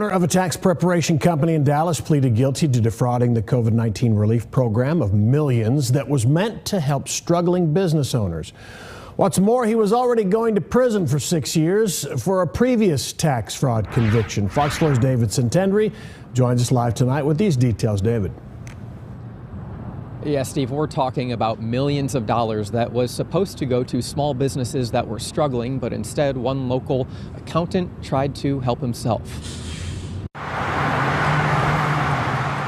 owner of a tax preparation company in Dallas pleaded guilty to defrauding the COVID-19 relief program of millions that was meant to help struggling business owners. What's more, he was already going to prison for 6 years for a previous tax fraud conviction. Fox 4's David Santendry joins us live tonight with these details. David. Yeah, Steve, we're talking about millions of dollars that was supposed to go to small businesses that were struggling, but instead one local accountant tried to help himself.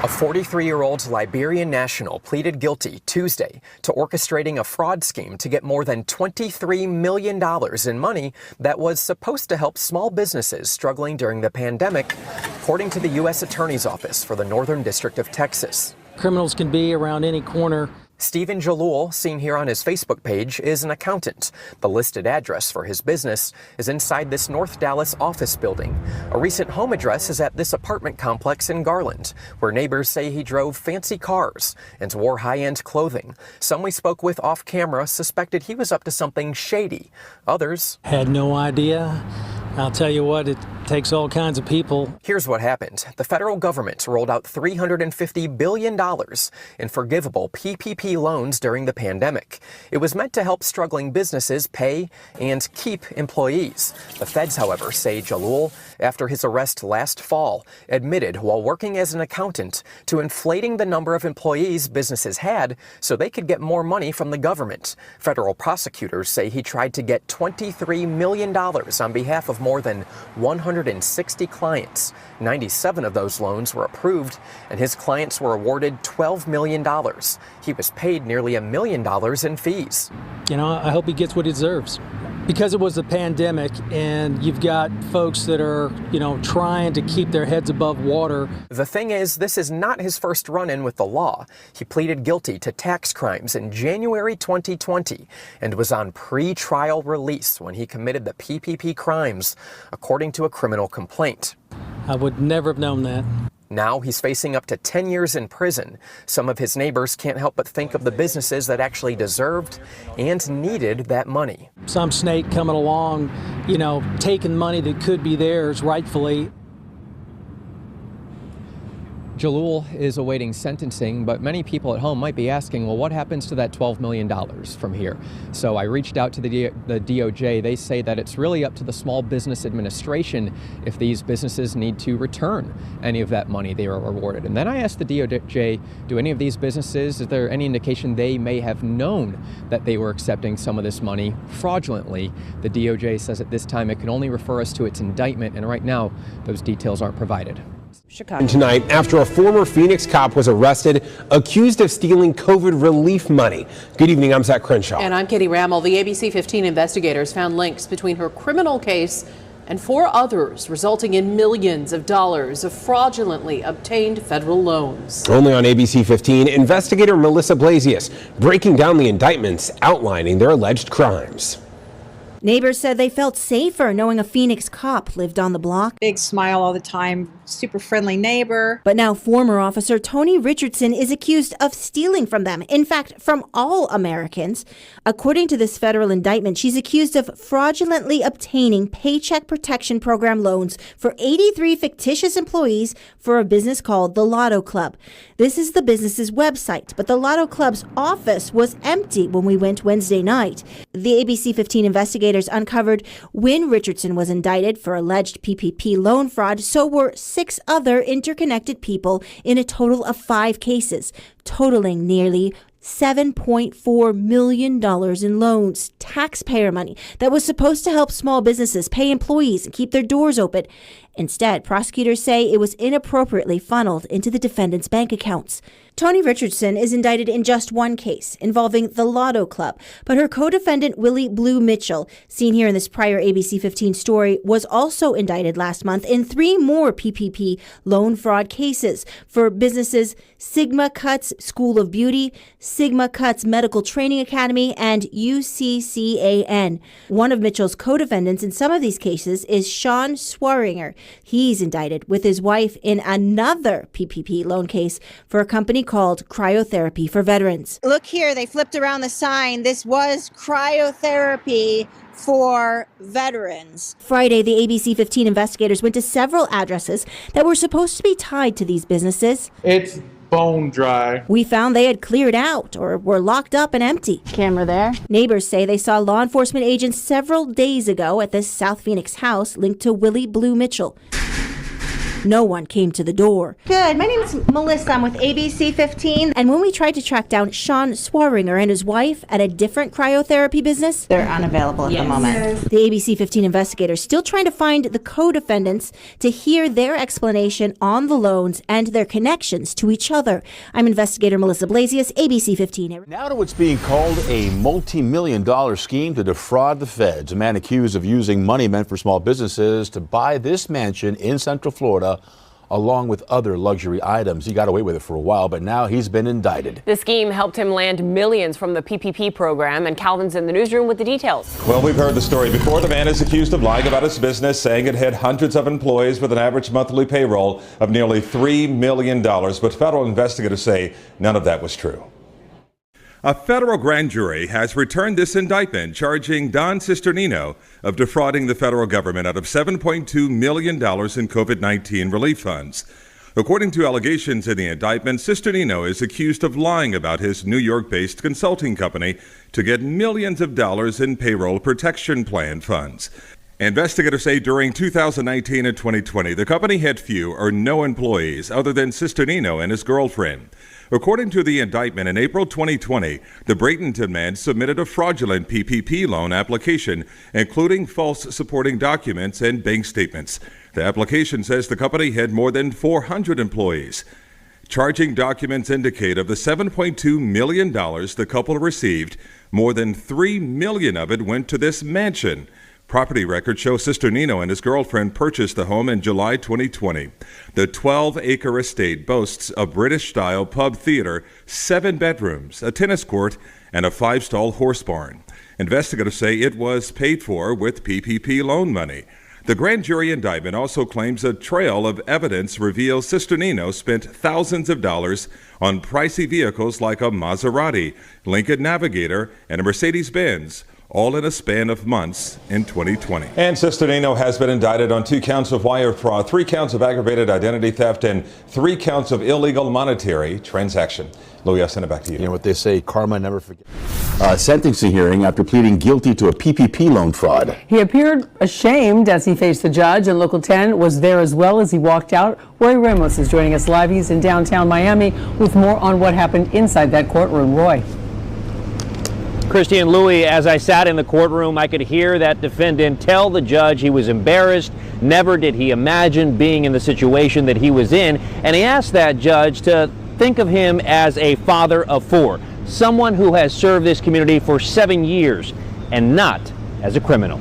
A 43-year-old Liberian national pleaded guilty Tuesday to orchestrating a fraud scheme to get more than $23 million in money that was supposed to help small businesses struggling during the pandemic, according to the U.S. Attorney's Office for the Northern District of Texas. Criminals can be around any corner. Stephen Jalul, seen here on his Facebook page, is an accountant. The listed address for his business is inside this North Dallas office building. A recent home address is at this apartment complex in Garland, where neighbors say he drove fancy cars and wore high-end clothing. Some we spoke with off camera suspected he was up to something shady. Others had no idea. I'll tell you what, it takes all kinds of people. Here's what happened. The federal government rolled out $350 billion in forgivable PPP loans during the pandemic. It was meant to help struggling businesses pay and keep employees. The feds, however, say Jalul, after his arrest last fall, admitted while working as an accountant to inflating the number of employees businesses had so they could get more money from the government. Federal prosecutors say he tried to get $23 million on behalf of more than 160 clients. 97 of those loans were approved, and his clients were awarded $12 million. He was paid nearly $1 million in fees. You know, I hope he gets what he deserves. Because it was a pandemic and you've got folks that are, trying to keep their heads above water. The thing is, this is not his first run-in with the law. He pleaded guilty to tax crimes in January 2020 and was on pre-trial release when he committed the PPP crimes, according to a criminal complaint. I would never have known that. Now he's facing up to 10 years in prison. Some of his neighbors can't help but think of the businesses that actually deserved and needed that money. Some snake coming along, taking money that could be theirs rightfully. Jalul is awaiting sentencing, but many people at home might be asking, well, what happens to that $12 million from here? So I reached out to the DOJ. They say that it's really up to the Small Business Administration if these businesses need to return any of that money they were awarded. And then I asked the DOJ, do any of these businesses, is there any indication they may have known that they were accepting some of this money fraudulently? The DOJ says at this time it can only refer us to its indictment, and right now those details aren't provided. Chicago. Tonight, after a former Phoenix cop was arrested, accused of stealing COVID relief money. Good evening, I'm Zach Crenshaw. And I'm Katie Rammel. The ABC 15 investigators found links between her criminal case and 4 others, resulting in millions of dollars of fraudulently obtained federal loans. Only on ABC 15, investigator Melissa Blasius breaking down the indictments, outlining their alleged crimes. Neighbors said they felt safer knowing a Phoenix cop lived on the block. Big smile all the time, super friendly neighbor. But now former officer Tony Richardson is accused of stealing from them. In fact, from all Americans. According to this federal indictment, she's accused of fraudulently obtaining Paycheck Protection Program loans for 83 fictitious employees for a business called the Lotto Club. This is the business's website, but the Lotto Club's office was empty when we went Wednesday night. The ABC 15 investigators uncovered when Richardson was indicted for alleged PPP loan fraud, so were 6 other interconnected people in a total of 5 cases, totaling nearly $7.4 million in loans, taxpayer money that was supposed to help small businesses pay employees and keep their doors open. Instead, prosecutors say it was inappropriately funneled into the defendant's bank accounts. Tony Richardson is indicted in just one case involving the Lotto Club, but her co-defendant Willie Blue Mitchell, seen here in this prior ABC 15 story, was also indicted last month in 3 more PPP loan fraud cases for businesses Sigma Cuts School of Beauty, Sigma Cuts Medical Training Academy, and UCCAN. One of Mitchell's co-defendants in some of these cases is Sean Swaringer. He's indicted with his wife in another PPP loan case for a company called Cryotherapy for Veterans. Look here, they flipped around the sign. This was cryotherapy for veterans. Friday, the ABC 15 investigators went to several addresses that were supposed to be tied to these businesses. It's bone dry. We found they had cleared out or were locked up and empty. Camera there. Neighbors say they saw law enforcement agents several days ago at this South Phoenix house linked to Willie Blue Mitchell. No one came to the door. Good. My name is Melissa. I'm with ABC 15. And when we tried to track down Sean Swaringer and his wife at a different cryotherapy business, They're unavailable at the moment. the ABC 15 investigators still trying to find the co-defendants to hear their explanation on the loans and their connections to each other. I'm investigator Melissa Blasius, ABC 15. Now to what's being called a multi-million-dollar scheme to defraud the feds. A man accused of using money meant for small businesses to buy this mansion in Central Florida, along with other luxury items. He got away with it for a while, but now he's been indicted. The scheme helped him land millions from the PPP program, and Calvin's in the newsroom with the details. Well, we've heard the story before. The man is accused of lying about his business, saying it had hundreds of employees with an average monthly payroll of nearly $3 million. But federal investigators say none of that was true. A federal grand jury has returned this indictment charging Don Cisternino of defrauding the federal government out of $7.2 million in COVID-19 relief funds. According to allegations in the indictment, Cisternino is accused of lying about his New York-based consulting company to get millions of dollars in payroll protection plan funds. Investigators say during 2019 and 2020, the company had few or no employees other than Cisternino and his girlfriend. According to the indictment, in April 2020, the Bradenton man submitted a fraudulent PPP loan application, including false supporting documents and bank statements. The application says the company had more than 400 employees. Charging documents indicate of the $7.2 million the couple received, more than $3 million of it went to this mansion. Property records show Cisternino and his girlfriend purchased the home in July 2020. The 12-acre estate boasts a British-style pub theater, 7 bedrooms, a tennis court, and a 5-stall horse barn. Investigators say it was paid for with PPP loan money. The grand jury indictment also claims a trail of evidence reveals Cisternino spent thousands of dollars on pricey vehicles like a Maserati, Lincoln Navigator, and a Mercedes-Benz, all in a span of months in 2020. And Cisternino has been indicted on 2 counts of wire fraud, 3 counts of aggravated identity theft, and 3 counts of illegal monetary transaction. Louis, I'll send it back to you. You know what they say, karma never forgets. Sentencing hearing after pleading guilty to a PPP loan fraud. He appeared ashamed as he faced the judge, and Local 10 was there as well as he walked out. Roy Ramos is joining us live. He's in downtown Miami with more on what happened inside that courtroom. Roy. Christy and Louis, as I sat in the courtroom, I could hear that defendant tell the judge he was embarrassed. Never did he imagine being in the situation that he was in. And he asked that judge to think of him as a father of 4, someone who has served this community for 7 years and not as a criminal.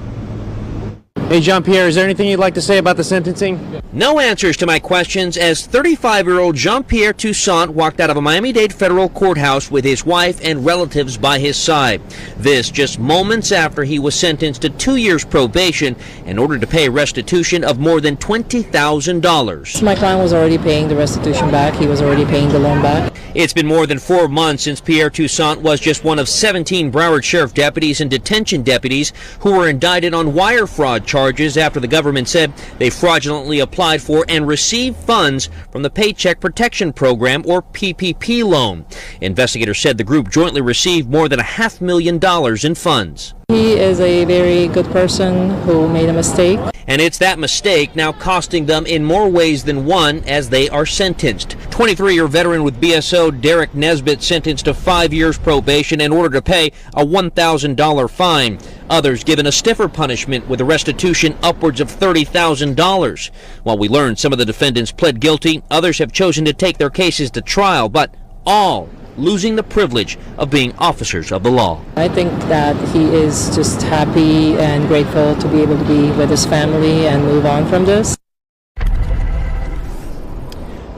Hey, Jean-Pierre, is there anything you'd like to say about the sentencing? No answers to my questions as 35-year-old Jean-Pierre Toussaint walked out of a Miami-Dade federal courthouse with his wife and relatives by his side. This just moments after he was sentenced to 2 years probation in order to pay restitution of more than $20,000. My client was already paying the restitution back. He was already paying the loan back. It's been more than 4 months since Pierre Toussaint was just one of 17 Broward Sheriff deputies and detention deputies who were indicted on wire fraud charges after the government said they fraudulently applied for and received funds from the Paycheck Protection Program, or PPP loan. Investigators said the group jointly received more than $500,000 in funds. He is a very good person who made a mistake. And it's that mistake now costing them in more ways than one as they are sentenced. 23-year veteran with BSO Derek Nesbitt sentenced to 5 years probation in order to pay a $1,000 fine. Others given a stiffer punishment with a restitution upwards of $30,000. While we learned some of the defendants pled guilty, others have chosen to take their cases to trial, but all losing the privilege of being officers of the law. I think that he is just happy and grateful to be able to be with his family and move on from this.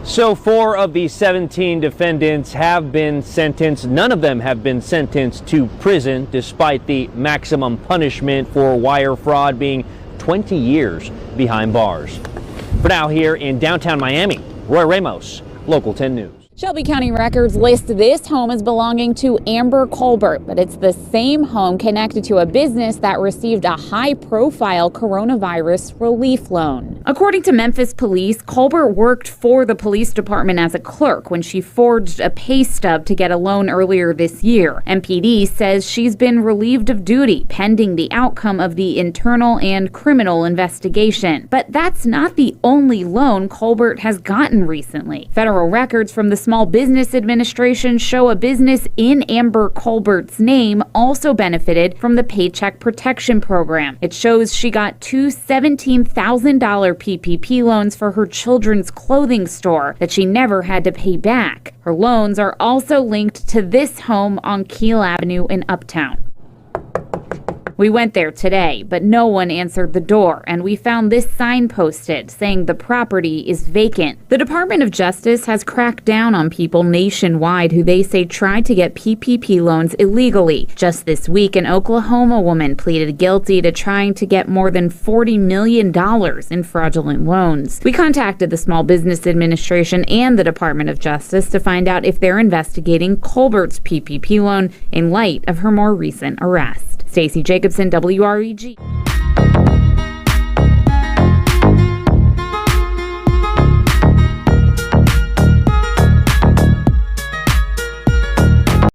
So 4 of the 17 defendants have been sentenced. None of them have been sentenced to prison, despite the maximum punishment for wire fraud being 20 years behind bars. For now, here in downtown Miami, Roy Ramos, Local 10 News. Shelby County records list this home as belonging to Amber Colbert, but it's the same home connected to a business that received a high-profile coronavirus relief loan. According to Memphis police, Colbert worked for the police department as a clerk when she forged a pay stub to get a loan earlier this year. MPD says she's been relieved of duty pending the outcome of the internal and criminal investigation. But that's not the only loan Colbert has gotten recently. Federal records from the Small Business Administration show a business in Amber Colbert's name also benefited from the Paycheck Protection Program. It shows she got two $17,000 PPP loans for her children's clothing store that she never had to pay back. Her loans are also linked to this home on Keel Avenue in Uptown. We went there today, but no one answered the door, and we found this sign posted saying the property is vacant. The Department of Justice has cracked down on people nationwide who they say tried to get PPP loans illegally. Just this week, an Oklahoma woman pleaded guilty to trying to get more than $40 million in fraudulent loans. We contacted the Small Business Administration and the Department of Justice to find out if they're investigating Colbert's PPP loan in light of her more recent arrest. Stacey Jacobson, WREG.